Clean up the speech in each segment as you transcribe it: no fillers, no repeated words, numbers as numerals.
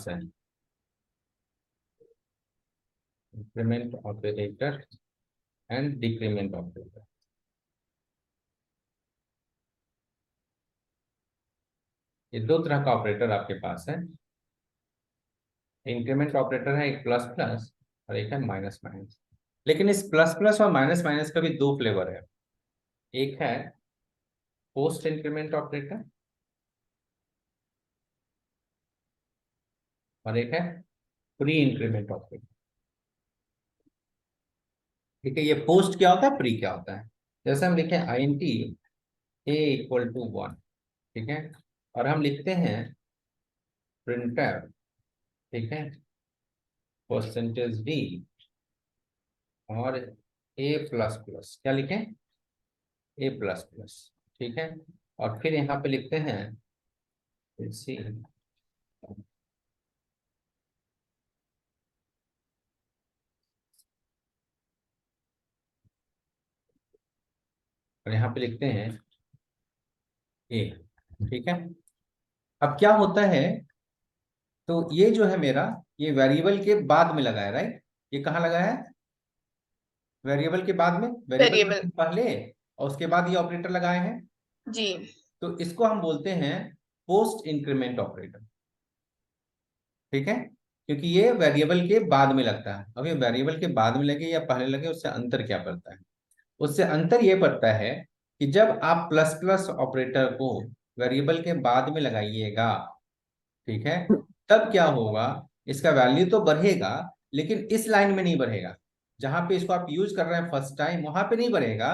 है, increment operator and decrement operator. ये दो तरह का ऑपरेटर आपके पास है। इंक्रीमेंट ऑपरेटर है एक प्लस प्लस और एक है माइनस माइनस। लेकिन इस प्लस प्लस और माइनस माइनस का भी दो फ्लेवर है। एक है पोस्ट इंक्रीमेंट ऑपरेटर और एक है प्री इंक्रीमेंट ऑपरेटर। ठीक है, ये पोस्ट क्या होता है, प्री क्या होता है। जैसे हम लिखें INT A=1, ठीक है, और हम लिखते हैं प्रिंटर, ठीक है, %d और A++, क्या लिखें, A++, ठीक है, और फिर यहाँ पे लिखते हैं सी, और यहाँ पे लिखते हैं A, ठीक है। अब क्या होता है, तो ये जो है मेरा, ये वेरिएबल के बाद में लगा है, राइट। ये कहाँ लगा है, वेरिएबल के बाद में, वेरिएबल वेरिएबल, पहले और उसके बाद ये ऑपरेटर लगाए हैं। जी। तो इसको हम बोलते हैं पोस्ट इंक्रीमेंट ऑपरेटर, ठीक है, क्योंकि ये वेरिएबल के बाद में लगता है। अब ये वेरिएबल के बाद में लगे या पहले लगे, उससे अंतर क्या पड़ता है, उससे अंतर ये पड़ता है कि जब आप प्लस प्लस ऑपरेटर को वेरिएबल के बाद में लगाइएगा, ठीक है, तब क्या होगा, इसका वैल्यू तो बढ़ेगा लेकिन इस लाइन में नहीं बढ़ेगा। जहां पे इसको आप यूज कर रहे हैं फर्स्ट टाइम, वहां पे नहीं बढ़ेगा,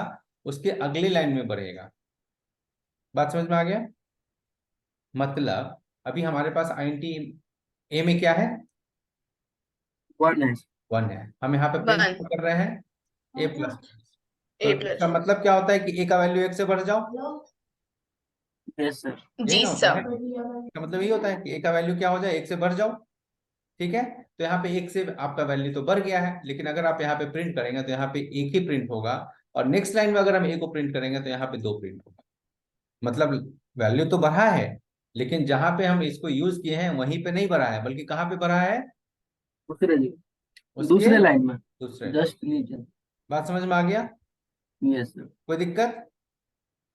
उसके अगले लाइन में बढ़ेगा। बात समझ में आ गया। मतलब अभी हमारे पास INT ए में क्या है, 1 है। 1 है। हम यहाँ पे प्रिंट 1, कर रहे हैं A++। तो इसका A+। मतलब क्या होता है कि A का वैल्यू 1 से बढ़ जाओ, यस सर। यही जी ना होता है। सब। इसका मतलब यही होता है कि A का वैल्यू क्या हो जाए, 1 से बढ़ जाओ, ठीक है। तो यहाँ पे 1 से आपका वैल्यू तो बढ़ गया है, लेकिन अगर आप यहाँ पे प्रिंट करेंगे तो यहाँ पे 1 ही प्रिंट होगा, और नेक्स्ट लाइन में अगर हम A को प्रिंट करेंगे तो यहाँ पे 2 प्रिंट होगा। मतलब वैल्यू तो बढ़ा है, लेकिन जहां पे हम इसको यूज किए हैं वहीं पे नहीं बढ़ा है, बल्कि कहाँ पे बढ़ा है, दूसरे जी, उसके दूसरे लाइन में, दूसरे। जस्ट नीचे। बात समझ में आ गया, यस सर। कोई दिक्कत।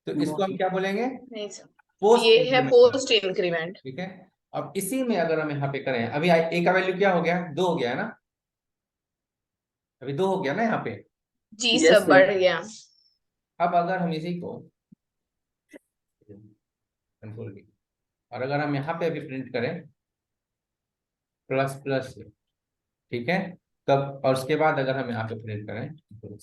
तो नो इसको हम सर। क्या बोलेंगे, नहीं सर, पोस्ट ये है इंक्रीमेंट, पोस्ट इंक्रीमेंट। ठीक है। अब इसी में अगर हम यहाँ पे करें, अभी A का वैल्यू क्या हो गया, 2 हो गया है ना, अभी 2 हो गया ना यहाँ पे। जी यस सब सर। बढ़ गया। अब अगर हम इसी को कंट्रोल की, और अगर हम यहाँ पे अभी प्रिंट करें प्लस प्लस, ठीक है, तब और उसके बाद अगर हम यहाँ पे प्रिंट करें तो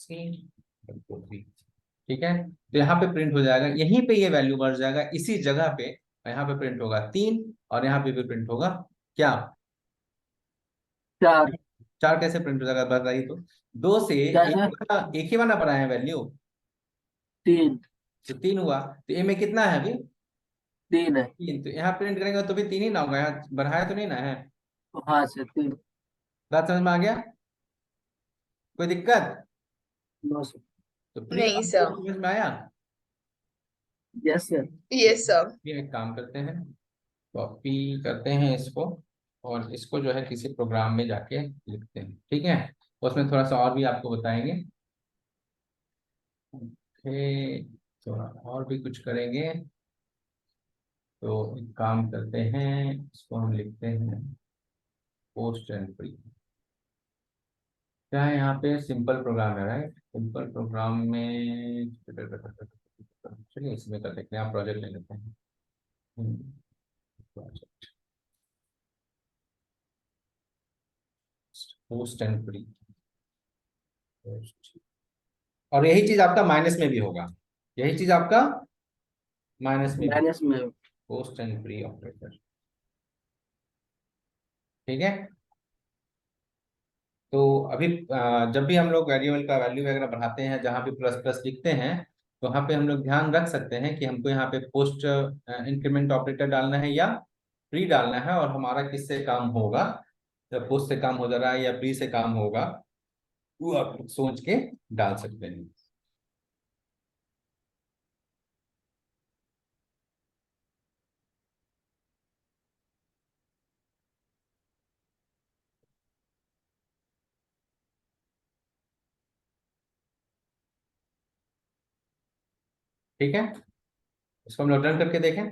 ठीक है, तो यहाँ पे प्रिंट हो जाएगा, यहीं पे ये वैल्यू बढ़ जाएगा इसी जगह पे। यहाँ पे प्रिंट होगा 3 और यहाँ पे भी प्रिंट होगा क्या, 4। 4। कैसे प्रिंट हो जाएगा बताइए तो। 2 से क्या सर? एक ही बना पड़ा है वैल्यू, 3। तो 3 हुआ। तो ए में कितना है अभी, 3 है। 3। तो यहाँ प्रिंट करेंगे तो भी 3 ही ना होगा, यहाँ बढ़ाया तो नहीं ना है। तो हाँ सर, 3। बात समझ में आ गया, कोई दिक्कत। No sir. तो प्री नहीं आपको सर। समझ में आया। Yes sir. ये सब। ये एक काम करते हैं, कॉपी करते हैं इसको, और इसको जो है किसी प्रोग्राम में जाके लिखते हैं, ठीक है। उसमें थोड़ा सा और भी आपको बताएंगे, ओके, थोड़ा और भी कुछ करेंगे। तो एक काम करते हैं, इसको हम लिखते हैं पोस्ट एंड प्री। क्या है यहाँ पे, सिंपल प्रोग्राम है, राइट। सिंपल प्रोग्राम में चलिए इसमें कर लेते हैं, आप प्रोजेक्ट ले लेते हैं। प्रोजेक्ट पोस्ट एंड प्री, और यही चीज आपका माइनस में भी होगा, यही चीज आपका माइनस में भी, माइनस में। पोस्ट एंड प्री ऑपरेटर, ठीक है। तो अभी जब भी हम लोग वेरिएबल का वैल्यू वगैरह बढ़ाते हैं, जहाँ पे प्लस प्लस लिखते हैं, तो वहाँ पे हम लोग ध्यान रख सकते हैं कि हमको यहाँ पे पोस्ट इंक्रीमेंट ऑपरेटर डालना है या प्री डालना है, और हमारा किससे काम होगा, जब पोस्ट से काम हो जा रहा है या प्री से काम होगा, वो आप सोच के डाल सकते हैं। ठीक है, इसको हम लोग रन करके देखें।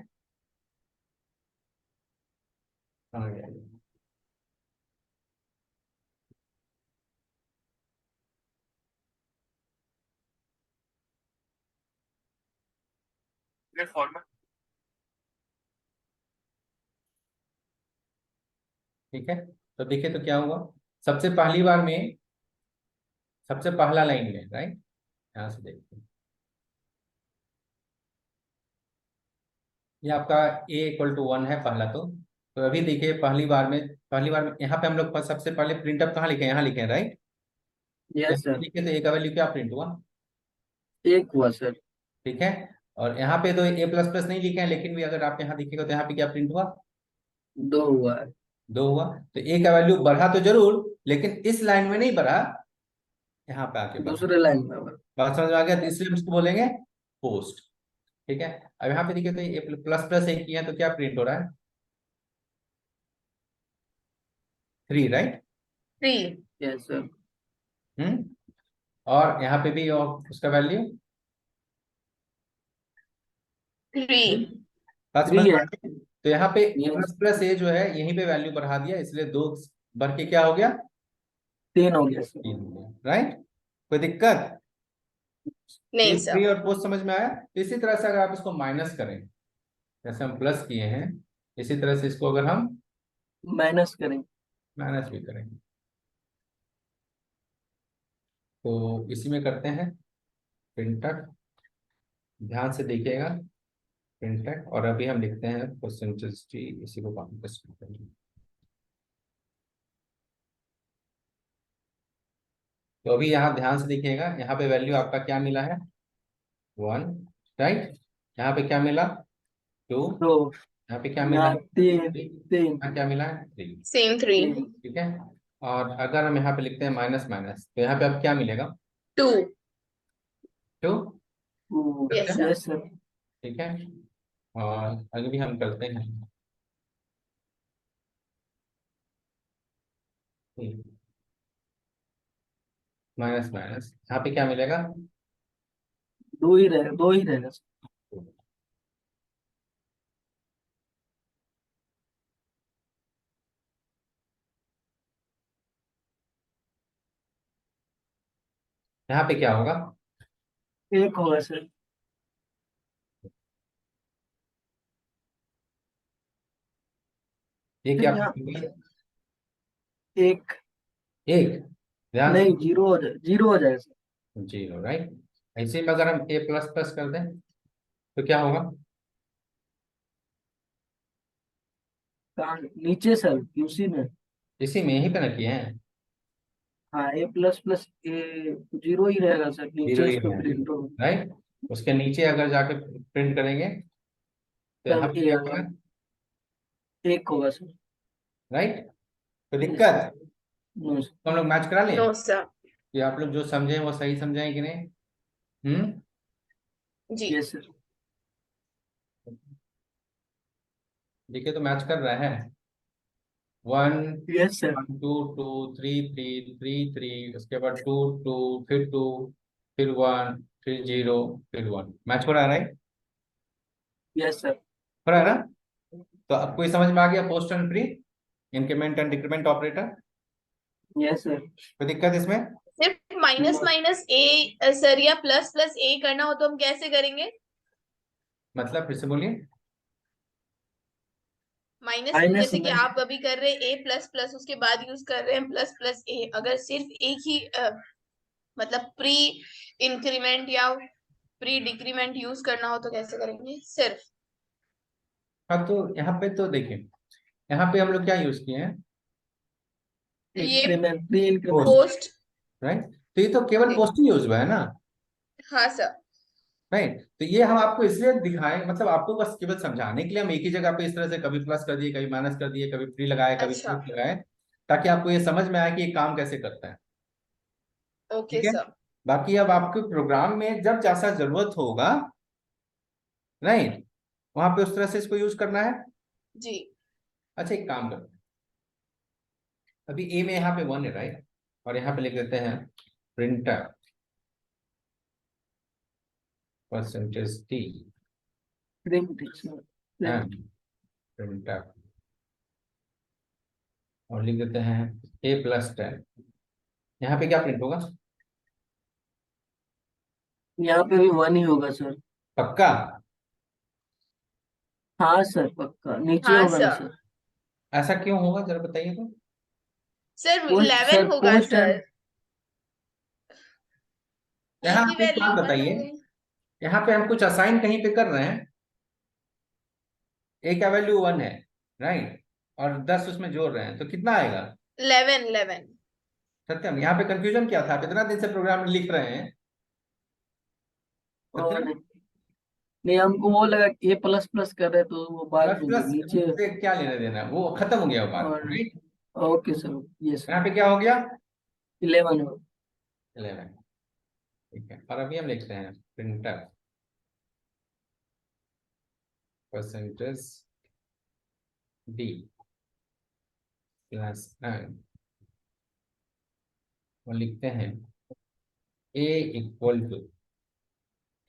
आ गया ये। ठीक है, तो देखिए तो क्या हुआ। सबसे पहली बार में सबसे पहला लाइन में, राइट, यहाँ से देखते हैं, ये आपका a = 1 है पहला। तो अभी देखिए पहली बार में यहाँ पे हम लोग सबसे पहले प्रिंटअप कहाँ लिखे हैं, यहाँ लिखे हैं, राइट। Yes sir. लिखे तो a का वैल्यू क्या प्रिंट हुआ, एक हुआ सर। ठीक है। और यहाँ पे तो a++ नहीं लिखे हैं, लेकिन भी अगर आप यहाँ देखिएगा तो यहाँ पे क्या प्रिंट हुआ, 2 हुआ है। 2 हुआ। तो a का वैल्यू बढ़ा तो जरूर, लेकिन इस लाइन में नहीं बढ़ा, यहाँ पे आके बढ़ा। दूसरे लाइन में हुआ। बात समझ में आ गया, तो इसलिए हम इसको बोलेंगे पोस्ट। ठीक है, अब यहाँ पे देखिए तो a++ एक किया है तो क्या प्रिंट हो रहा है, 3, राइट। 3 yes sir. और यहाँ पे भी और उसका वैल्यू 3 बात 3 समझ में आ है। गई? तो यहाँ पे यस। ++ a जो है यहीं पे वैल्यू बढ़ा दिया, इसलिए 2 बढ़ के क्या हो गया, 3 हो गया सर। 3 हो गया, राइट। कोई दिक्कत, नहीं सर। प्री और पोस्ट समझ में आया। तो इसी तरह से अगर आप इसको माइनस करें, जैसे हम प्लस किए हैं, इसी तरह से इसको अगर हम माइनस करें। माइनस भी करेंगे, तो इसी में करते हैं प्रिंटर। ध्यान से देखिएगा, प्रिंटर। और अभी हम लिखते हैं परसेंटेज t, इसी को कॉपी पेस्ट करते हैं। तो अभी यहाँ ध्यान से देखिएगा, यहाँ पे वैल्यू आपका क्या मिला है, 1, राइट। यहाँ पे क्या मिला, 2। तो यहाँ पे क्या मिला यहाँ है, 3 3। 3 यहाँ क्या मिला है, 3। सेम 3 3 ठीक है, और अगर हम यहाँ पे लिखते हैं माइनस माइनस, तो यहाँ पे अब क्या मिलेगा, 2 2। Yes sir. Yes sir. ठीक है, और आगे भी हम करते हैं, माइनस माइनस, यहाँ पे क्या मिलेगा, 2 ही रहेगा, 2 ही रहेगा सर। यहाँ पे क्या होगा, 1 होगा सर। ये फिर क्या यहाँ होगा? 1 एक, ध्यान से, नहीं, 0 हो जाए, 0 हो जाएगा सर। 0, राइट। ऐसे में अगर हम a++ कर दें तो क्या होगा, कहाँ नीचे सर, उसी में। इसी में यहीं पे ना किए हैं, हाँ, a++ ए 0 ही रहेगा सर, 0 नीचे ही इस पे है, प्रिंट होगा। राइट। उसके नीचे अगर जाके प्रिंट करेंगे तो यहाँ तब पे क्या होगा, 1 होगा सर। राइट। तो यस दिक्कत, नो तो हम लोग मैच करा नो लें सर। कि आप लोग जो समझे वो सही समझे कि नहीं। जी। Yes sir. देखिए तो मैच कर रहा है, 1 यस सर। 2 2 3 3 3 3, उसके बाद 2 2, फिर 2, फिर 1, फिर 0, फिर 1, मैच हो रहा है, राइट। Yes sir. हो रहा है ना। तो आपको ये समझ में आ गया post and pre, increment and decrement operator. Yes sir. कोई दिक्कत इसमें, सिर्फ माइनस नो माइनस ए सर, या प्लस प्लस ए करना हो तो हम कैसे करेंगे? मतलब फिर से बोलिए, माइनस माइनस जैसे कि में। आप अभी कर रहे हैं ए प्लस प्लस, उसके बाद यूज कर रहे हैं प्लस प्लस ए। अगर सिर्फ एक ही मतलब प्री इंक्रीमेंट या प्री डिक्रीमेंट यूज करना हो तो कैसे करेंगे सिर्फ? हाँ तो यहाँ पे तो देखिए, यहाँ पे हम लोग क्या यूज किए हैं, ये increment, pre increment. Post, post. Right. तो ये तो केवल पोस्ट ही यूज हुआ है ना, हाँ सर। राइट। तो ये हम आपको इसलिए दिखाएं, मतलब आपको बस केवल समझाने के लिए हम एक ही जगह पे इस तरह से कभी प्लस कर दिए, कभी माइनस कर दिए, कभी प्री लगाए, कभी अच्छा। पोस्ट लगाए, ताकि आपको ये समझ में आए कि ये काम कैसे करता है। ओके ठीक है, सर। बाकी अब आपके प्रोग्राम में जब जैसा जरूरत होगा, राइट, वहां पे उस तरह से इसको यूज करना है। जी। अच्छा, एक काम करते हैं, अभी ए में यहाँ पे 1 है, राइट, और यहाँ पे लिख देते हैं printer percentage T print sir, and printf, और लिख देते हैं A+10। यहाँ पे क्या प्रिंट होगा? यहाँ पे भी 1 ही होगा सर। पक्का? हाँ सर पक्का, नीचे हाँ होगा ना सर। सर। ऐसा क्यों होगा, जरा बताइए तो। सर पोस्ट 11 सर, होगा पोस्ट सर। एंड ए यहाँ की आप एक वैल्यू बात 1 हो बताइए, गई। यहाँ पे हम कुछ असाइन कहीं पे कर रहे हैं, A का वैल्यू 1 है, राइट, और 10 उसमें जोड़ रहे हैं, तो कितना आएगा? 11। सत्यम, यहाँ पे कंफ्यूजन क्या था? आप इतना दिन से प्रोग्राम लिख रहे हैं। और सत्यम, नहीं, हमको वो लगा A++ कर रहे तो वो प्लस बाद में प्लस नीचे। से क्या लेना देना है? वो खत्म हो गया वो बात, और राइट। ओके सर, ये सर यहाँ पे क्या हो गया? 11 हो। 11, ठीक है। और अभी हम लिखते हैं printer percentage D plus N, और लिखते हैं A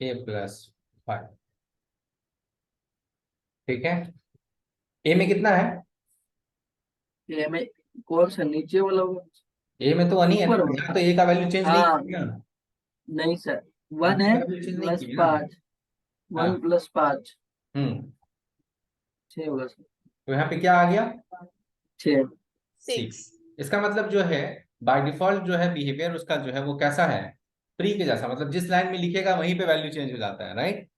= A+5। ठीक है, ए में कितना है? ये में कौन सा नीचे वाला होगा? ए में तो 1 ही है ना, ऊपर होगा। यहाँ तो ए का वैल्यू चेंज नहीं हाँ किया ना। नहीं सर, यहाँ 1 पे है वैल्यू चेंज नहीं प्लस की ना। 5, 1 हाँ। + 5 हम्म। 6 होगा सर। तो यहाँ पे क्या आ गया? 6। 6। 6। इसका मतलब जो है, बाय डिफॉल्ट जो है बिहेवियर उसका जो है वो कैसा है? प्री के जैसा, मतलब जिस लाइन में लिखेगा वहीं पे वैल्यू चेंज हो जाता है, राइट।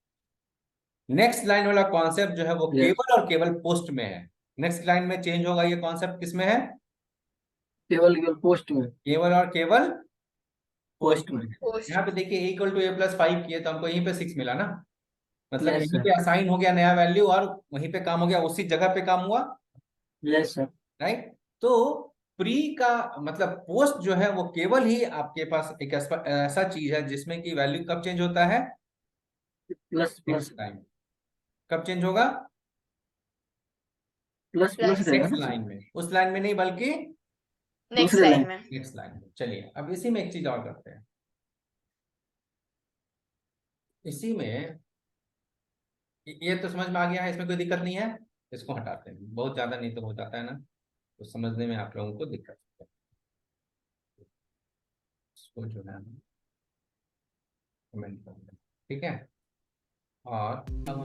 नेक्स्ट लाइन वाला कॉन्सेप्ट जो है वो यस, केवल और केवल पोस्ट में है। नेक्स्ट लाइन में चेंज होगा, ये कॉन्सेप्ट किस में है? केवल केवल पोस्ट में। केवल और केवल पोस्ट पोस्ट में में। है। पोस्ट। यहाँ पे देखिए A = A+5 किए तो हमको यहीं पे 6 मिला ना, मतलब यस यहीं सर, पे असाइन हो गया नया वैल्यू, और वहीं पे काम हो गया, उसी जगह पे काम हुआ, यस सर, राइट। तो प्री का मतलब पोस्ट जो है वो केवल ही आपके पास एक ऐसा चीज है जिसमें कि वैल्यू कब चेंज होता है? Plus plus next line. कब चेंज होगा? Plus plus plus. रहेगा नेक्स्ट ना सर, लाइन में, उस लाइन में नहीं बल्कि नेक्स्ट दूसरे लाइन लाइन। में। नेक्स्ट लाइन में। चलिए अब इसी में एक चीज और करते हैं। इसी में ये तो समझ में आ गया है, इसमें कोई दिक्कत नहीं है। इसको हटाते हैं, बहुत ज्यादा नहीं तो हो जाता है ना, तो समझने में आप लोगों को दिक्कत है। इसको जो है कमेंट कर दें, ठीक है। और अब